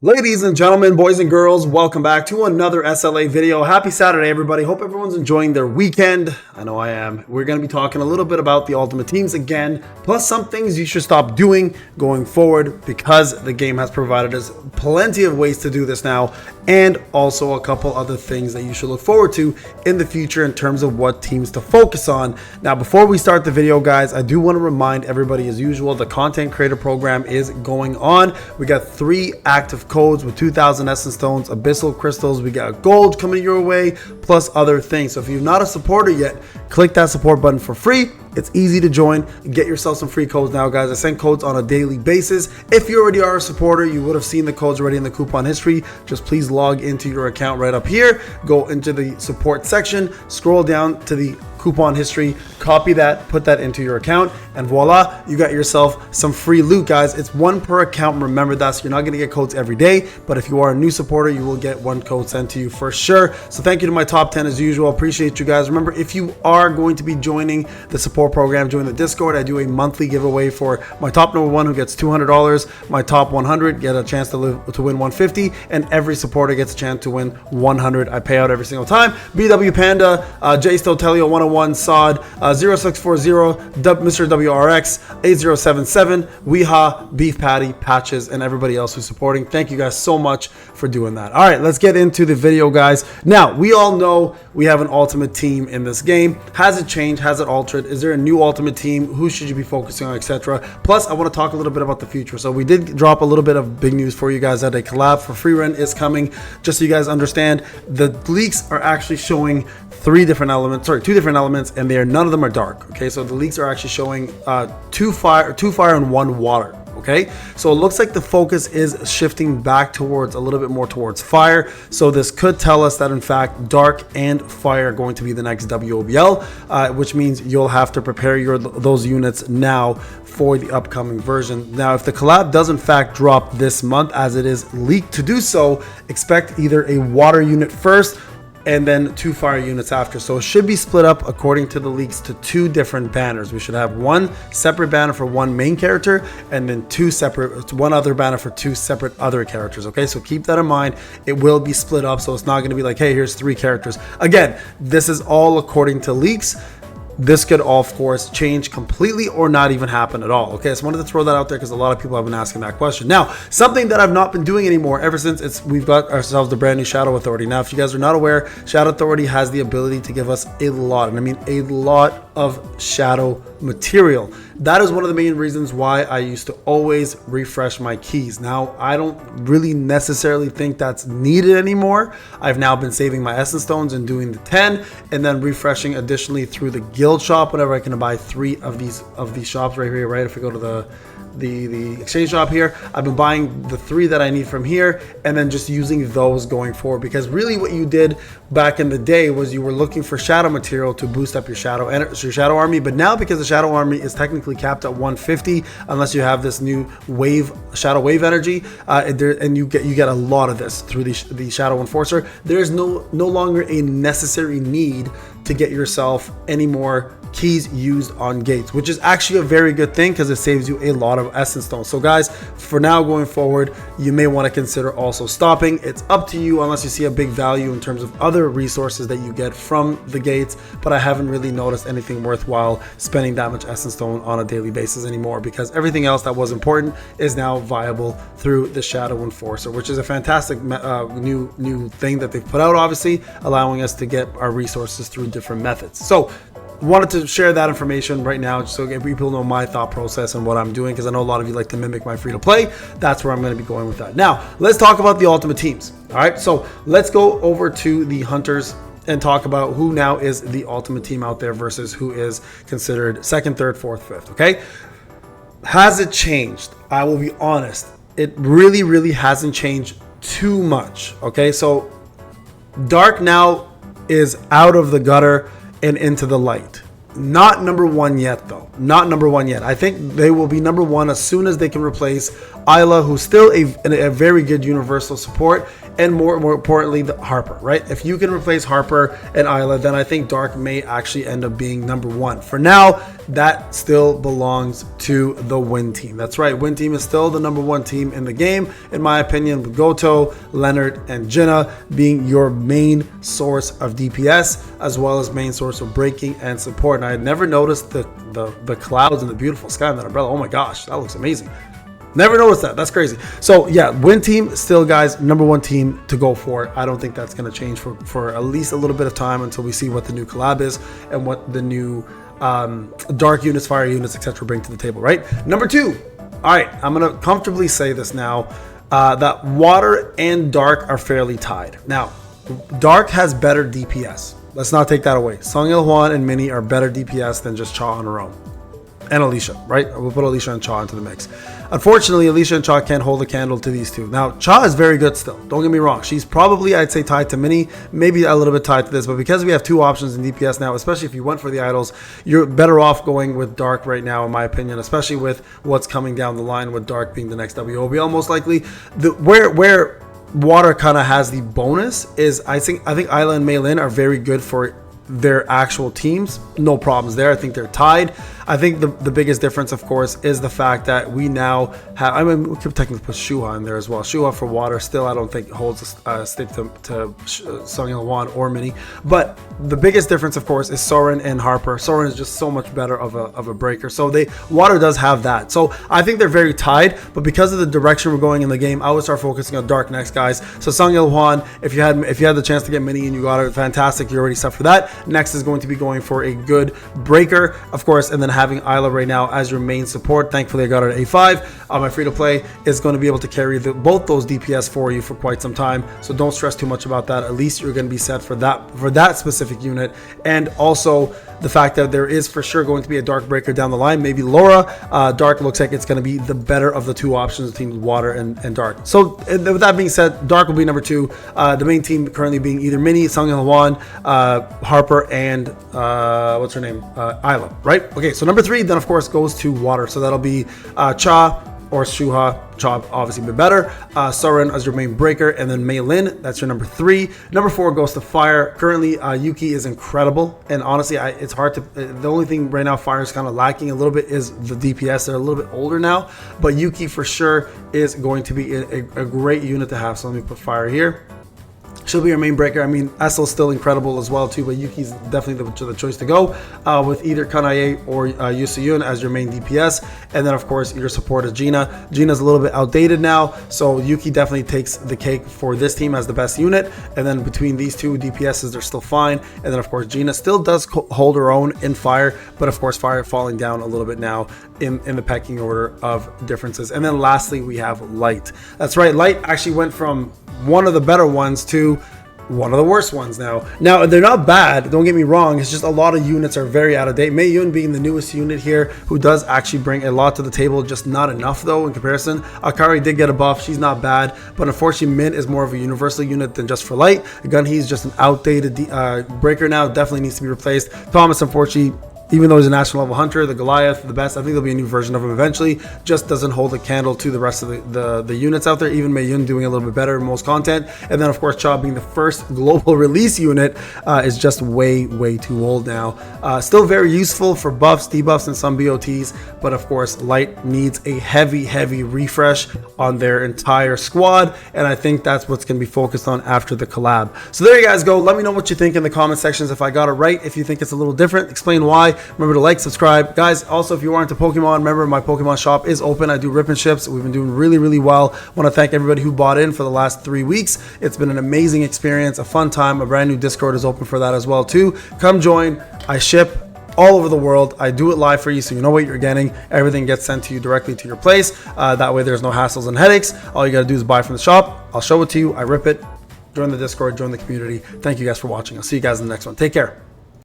Ladies and gentlemen, boys and girls, welcome back to another SLA video. Happy Saturday, everybody. Hope everyone's enjoying their weekend. I know I am. We're going to be talking a little bit about the Ultimate Teams again, plus some things you should stop doing going forward because the game has provided us plenty of ways to do this now, and also a couple other things that you should look forward to in the future in terms of what teams to focus on. Now, before we start the video, guys, I do want to remind everybody, as usual, the Content Creator Program is going on. We got 3 active codes with 2,000 essence stones, abyssal crystals. We got gold coming your way, plus other things. So if you're not a supporter yet, click that support button for free. It's easy to join. Get yourself some free codes now, guys. I send codes on a daily basis. If you already are a supporter, you would have seen the codes already in the coupon history. Just please log into your account right up here. Go into the support section, scroll down to the coupon history, copy that, put that into your account, and voila, you got yourself some free loot, guys. It's 1 per account. Remember that. So you're not going to get codes every day, but if you are a new supporter, you will get 1 code sent to you for sure. So thank you to my top 10 as usual. Appreciate you guys. Remember, if you are going to be joining the support program, join the Discord. I do a monthly giveaway for my top number 1 who gets $200. My top 100 get a chance to win 150, and every supporter gets a chance to win 100. I pay out every single time. BW Panda, J Stotelio 101, Sod, 0640, Mr. WRX, 8077, Weeha, Beef Patty, Patches, and everybody else who's supporting. Thank you guys so much for doing that. All right, let's get into the video, guys. Now, we all know we have an ultimate team in this game. Has it changed? Has it altered? Is there a new ultimate team? Who should you be focusing on, etc.? Plus, I want to talk a little bit about the future. So we did drop a little bit of big news for you guys that a collab for free run is coming. Just so you guys understand, the leaks are actually showing 2 different elements, and none of them are dark. Okay, so the leaks are actually showing 2 fire and 1 water. Okay, so it looks like the focus is shifting back towards a little bit more towards fire. So this could tell us that in fact dark and fire are going to be the next WOBL, which means you'll have to prepare those units now for the upcoming version. Now, if the collab does in fact drop this month, as it is leaked to do so, expect either a water unit first and then 2 fire units after. So it should be split up according to the leaks to 2 different banners. We should have 1 separate banner for 1 main character, and then 1 other banner for 2 separate other characters. Okay, so keep that in mind. It will be split up, so it's not going to be like, hey, here's 3 characters. Again, this is all according to leaks. This could, of course, change completely or not even happen at all. Okay, so I wanted to throw that out there because a lot of people have been asking that question. Now, something that I've not been doing anymore ever since we've got ourselves the brand new Shadow Authority. Now, if you guys are not aware, Shadow Authority has the ability to give us a lot, and I mean a lot of shadow material. That is one of the main reasons why I used to always refresh my keys. Now, I don't really necessarily think that's needed anymore. I've now been saving my essence stones and doing the 10, and then refreshing additionally through the guild shop whenever I can buy 3 of these shops right here, right? If we go to the exchange shop here, I've been buying the 3 that I need from here, and then just using those going forward, because really what you did back in the day was you were looking for shadow material to boost up your shadow army. But now, because the shadow army is technically capped at 150 unless you have this new shadow wave energy, and you get a lot of this through the shadow enforcer, there's no longer a necessary need to get yourself any more keys used on gates, which is actually a very good thing because it saves you a lot of essence stones. So guys, for now going forward, you may want to consider also stopping. It's up to you, unless you see a big value in terms of other resources that you get from the gates, but I haven't really noticed anything worthwhile spending that much essence stone on a daily basis anymore, because everything else that was important is now viable through the Shadow Enforcer, which is a fantastic new thing that they've put out, obviously allowing us to get our resources through different methods. So wanted to share that information right now just so people know my thought process and what I'm doing, because I know a lot of you like to mimic my free to play. That's where I'm going to be going with that. Now, let's talk about the ultimate teams. All right, so let's go over to the hunters and talk about who now is the ultimate team out there versus who is considered 2nd, 3rd, 4th, 5th. Okay, has it changed? I will be honest, it really hasn't changed too much. Okay, so dark now is out of the gutter and into the light. Not number 1 yet, though. Not number 1 yet. I think they will be number 1 as soon as they can replace Isla, who's still a very good universal support, and more importantly, the Harper, right? If you can replace Harper and Isla, then I think Dark may actually end up being number 1. For now, that still belongs to the Win Team. That's right, Win Team is still the #1 team in the game, in my opinion, with Goto, Leonard, and Jinna being your main source of DPS, as well as main source of breaking and support. And I had never noticed the clouds and the beautiful sky in that umbrella. Oh my gosh, that looks amazing. Never noticed that. That's crazy. So yeah, Win Team still, guys, #1 team to go for. I don't think that's going to change for at least a little bit of time until we see what the new collab is and what the new dark units, fire units, etc. bring to the table, right? Number 2. All right, I'm going to comfortably say this now, that water and dark are fairly tied. Now, dark has better DPS. Let's not take that away. Song Il-hwan and Minnie are better DPS than just Cha on her own. And Alicia, right? We'll put Alicia and Cha into the mix. Unfortunately, Alicia and Cha can't hold a candle to these two. Now, Cha is very good still. Don't get me wrong. She's probably, I'd say, tied to Minnie, maybe a little bit tied to this. But because we have 2 options in DPS now, especially if you went for the idols, you're better off going with Dark right now, in my opinion, especially with what's coming down the line with Dark being the next WOBL most likely. Where Water kind of has the bonus is I think Isla and Mei Lin are very good for their actual teams. No problems there. I think they're tied. I think the biggest difference, of course, is the fact that we now have, I mean, we could technically put Shuha in there as well. Shuha for water still, I don't think holds a stick to Sung Il-hwan or Minnie. But the biggest difference, of course, is Soren and Harper. Soren is just so much better of a breaker. So water does have that. So I think they're very tied, but because of the direction we're going in the game, I would start focusing on dark next, guys. So Sung Il-hwan, if you had the chance to get Minnie and you got it, fantastic. You're already set for that. Next is going to be going for a good breaker, of course, and then having Isla right now as your main support. Thankfully, I got her at A5. My free-to-play is going to be able to carry both those DPS for you for quite some time, so don't stress too much about that. At least you're going to be set for that specific unit. And also the fact that there is for sure going to be a dark breaker down the line, maybe Laura. Dark looks like it's going to be the better of the 2 options between water and dark. So with that being said, dark will be number 2. The main team currently being either Minnie, Sung Il-hwan, Harper, and what's her name, Isla, right? Okay, so number 3 then of course goes to water, so that'll be Cha or Shuha. Cha obviously be better. Soren as your main breaker, and then Mei Lin, that's your number 3. Number 4 goes to fire. Currently Yuki is incredible, and honestly it's hard to, the only thing right now fire is kind of lacking a little bit is the DPS. They're a little bit older now, but Yuki for sure is going to be a great unit to have. So let me put fire here. She'll be your main breaker. I mean, Essel's still incredible as well too, but Yuki's definitely the choice to go with either Kanae or Yusuyun as your main DPS. And then of course your support is Gina. Gina's a little bit outdated now, so Yuki definitely takes the cake for this team as the best unit. And then between these 2 DPSs, they're still fine. And then of course Gina still does hold her own in fire, but of course fire falling down a little bit now in the pecking order of differences. And then lastly we have light. That's right, light actually went from one of the better ones to one of the worst ones now. Now, they're not bad, don't get me wrong, it's just a lot of units are very out of date. Mei Yun being the newest unit here, who does actually bring a lot to the table, just not enough though in comparison. Akari did get a buff, she's not bad, but unfortunately Min is more of a universal unit than just for light. Gunhee is just an outdated breaker now, definitely needs to be replaced. Thomas, unfortunately, even though he's a national level hunter, the Goliath, the best, I think there'll be a new version of him eventually, just doesn't hold a candle to the rest of the units out there. Even Mei Yun doing a little bit better in most content. And then of course Cha being the first global release unit is just way too old now. Still very useful for buffs, debuffs, and some BOTs, but of course light needs a heavy refresh on their entire squad, and I think that's what's going to be focused on after the collab. So there you guys go. Let me know what you think in the comment sections if I got it right. If you think it's a little different, explain why. Remember to like, subscribe, guys. Also, if you are into Pokemon, remember my Pokemon shop is open. I do rip and ships. We've been doing really well. Want to thank everybody who bought in for the last 3 weeks. It's been an amazing experience, a fun time. A brand new Discord is open for that as well too. Come join. I ship all over the world. I do it live for you, so you know what you're getting. Everything gets sent to you directly to your place. That way there's no hassles and headaches. All you got to do is buy from the shop. I'll show it to you. I rip it. Join the Discord, join the community. Thank you guys for watching. I'll see you guys in the next one. Take care.